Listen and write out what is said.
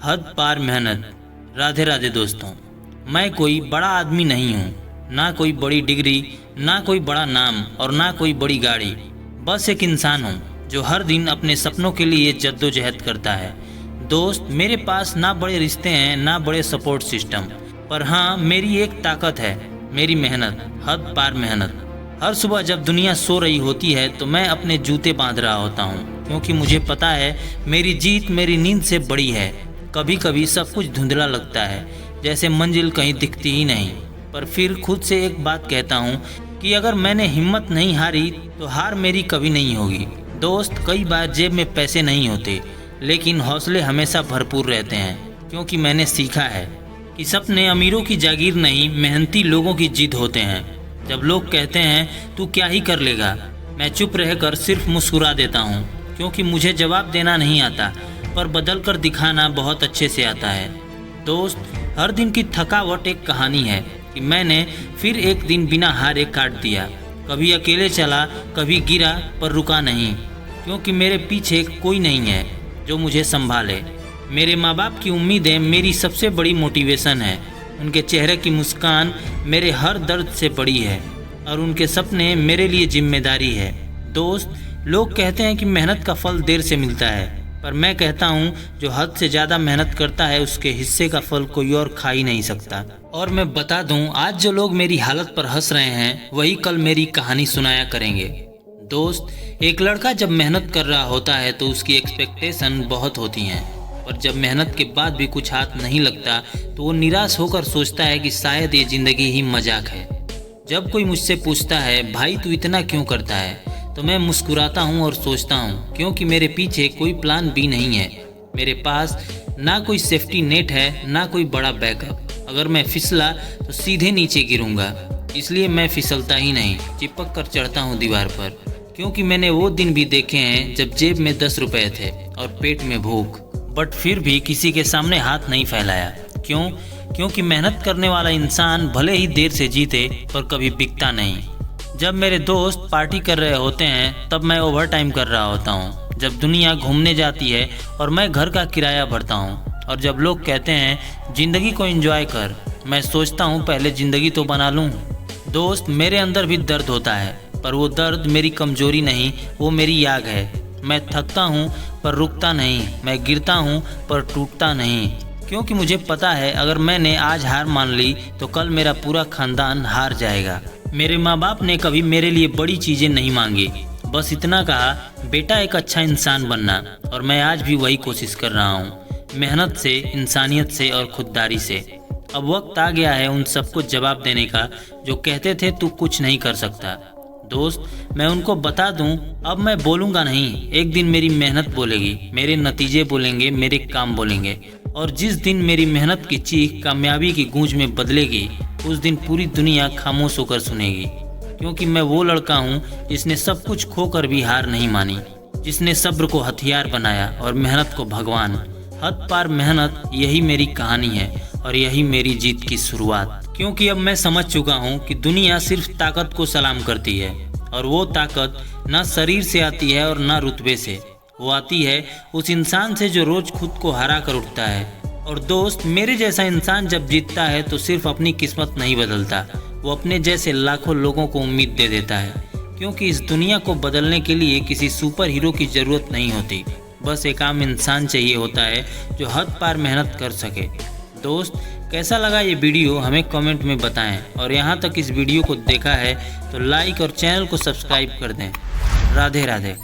हद पार मेहनत। राधे राधे दोस्तों, मैं कोई बड़ा आदमी नहीं हूँ, ना कोई बड़ी डिग्री, ना कोई बड़ा नाम और ना कोई बड़ी गाड़ी। बस एक इंसान हूँ जो हर दिन अपने सपनों के लिए जद्दोजहद करता है। दोस्त, मेरे पास ना बड़े रिश्ते हैं ना बड़े सपोर्ट सिस्टम, पर हाँ मेरी एक ताकत है, मेरी मेहनत, हद पार मेहनत। हर सुबह जब दुनिया सो रही होती है तो मैं अपने जूते बांध रहा होता हूँ, क्योंकि मुझे पता है मेरी जीत मेरी नींद से बड़ी है। कभी कभी सब कुछ धुंधला लगता है, जैसे मंजिल कहीं दिखती ही नहीं, पर फिर खुद से एक बात कहता हूँ कि अगर मैंने हिम्मत नहीं हारी तो हार मेरी कभी नहीं होगी। दोस्त, कई बार जेब में पैसे नहीं होते, लेकिन हौसले हमेशा भरपूर रहते हैं, क्योंकि मैंने सीखा है कि सपने अमीरों की जागीर नहीं, मेहनती लोगों की जिद होते हैं। जब लोग कहते हैं तू क्या ही कर लेगा, मैं चुप रहकर सिर्फ मुस्कुरा देता हूँ, क्योंकि मुझे जवाब देना नहीं आता, पर बदल कर दिखाना बहुत अच्छे से आता है। दोस्त, हर दिन की थकावट एक कहानी है कि मैंने फिर एक दिन बिना हारे काट दिया। कभी अकेले चला, कभी गिरा, पर रुका नहीं, क्योंकि मेरे पीछे कोई नहीं है जो मुझे संभाले। मेरे माँ बाप की उम्मीदें मेरी सबसे बड़ी मोटिवेशन है। उनके चेहरे की मुस्कान मेरे हर दर्द से बड़ी है, और उनके सपने मेरे लिए जिम्मेदारी है। दोस्त, लोग कहते हैं कि मेहनत का फल देर से मिलता है, पर मैं कहता हूँ जो हद से ज़्यादा मेहनत करता है उसके हिस्से का फल कोई और खा ही नहीं सकता। और मैं बता दूँ, आज जो लोग मेरी हालत पर हंस रहे हैं वही कल मेरी कहानी सुनाया करेंगे। दोस्त, एक लड़का जब मेहनत कर रहा होता है तो उसकी एक्सपेक्टेशन बहुत होती हैं, और जब मेहनत के बाद भी कुछ हाथ नहीं लगता तो वो निराश होकर सोचता है कि शायद ये ज़िंदगी ही मजाक है। जब कोई मुझसे पूछता है भाई तू इतना क्यों करता है, तो मैं मुस्कुराता हूँ और सोचता हूँ क्योंकि मेरे पीछे कोई प्लान बी नहीं है। मेरे पास ना कोई सेफ्टी नेट है ना कोई बड़ा बैकअप। अगर मैं फिसला तो सीधे नीचे गिरूंगा, इसलिए मैं फिसलता ही नहीं, चिपक कर चढ़ता हूँ दीवार पर, क्योंकि मैंने वो दिन भी देखे हैं जब जेब में 10 रुपए थे और पेट में भूख, बट फिर भी किसी के सामने हाथ नहीं फैलाया। क्यों? क्योंकि मेहनत करने वाला इंसान भले ही देर से जीते पर कभी बिकता नहीं। जब मेरे दोस्त पार्टी कर रहे होते हैं तब मैं ओवर टाइम कर रहा होता हूँ। जब दुनिया घूमने जाती है और मैं घर का किराया भरता हूँ, और जब लोग कहते हैं ज़िंदगी को एंजॉय कर, मैं सोचता हूँ पहले ज़िंदगी तो बना लूँ। दोस्त, मेरे अंदर भी दर्द होता है, पर वो दर्द मेरी कमजोरी नहीं, वो मेरी आग है। मैं थकता हूँ पर रुकता नहीं, मैं गिरता हूँ पर टूटता नहीं, क्योंकि मुझे पता है अगर मैंने आज हार मान ली तो कल मेरा पूरा खानदान हार जाएगा। मेरे माँ बाप ने कभी मेरे लिए बड़ी चीज़ें नहीं मांगी, बस इतना कहा बेटा एक अच्छा इंसान बनना, और मैं आज भी वही कोशिश कर रहा हूँ, मेहनत से, इंसानियत से और खुददारी से। अब वक्त आ गया है उन सबको जवाब देने का जो कहते थे तू कुछ नहीं कर सकता। दोस्त, मैं उनको बता दूं, अब मैं बोलूँगा नहीं, एक दिन मेरी मेहनत बोलेगी, मेरे नतीजे बोलेंगे, मेरे काम बोलेंगे, और जिस दिन मेरी मेहनत की चीख कामयाबी की गूंज में बदलेगी उस दिन पूरी दुनिया खामोश होकर सुनेगी, क्योंकि मैं वो लड़का हूँ जिसने सब कुछ खोकर भी हार नहीं मानी, जिसने सब्र को हथियार बनाया और मेहनत को भगवान। हद पार मेहनत, यही मेरी कहानी है और यही मेरी जीत की शुरुआत। क्योंकि अब मैं समझ चुका हूँ कि दुनिया सिर्फ ताकत को सलाम करती है, और वो ताकत ना शरीर से आती है और ना रुतबे से, वो आती है उस इंसान से जो रोज खुद को हरा कर उठता है। और दोस्त, मेरे जैसा इंसान जब जीतता है तो सिर्फ अपनी किस्मत नहीं बदलता, वो अपने जैसे लाखों लोगों को उम्मीद दे देता है, क्योंकि इस दुनिया को बदलने के लिए किसी सुपर हीरो की ज़रूरत नहीं होती, बस एक आम इंसान चाहिए होता है जो हद पार मेहनत कर सके। दोस्त, कैसा लगा ये वीडियो हमें कमेंट में बताएं, और यहाँ तक इस वीडियो को देखा है तो लाइक और चैनल को सब्सक्राइब कर दें। राधे राधे।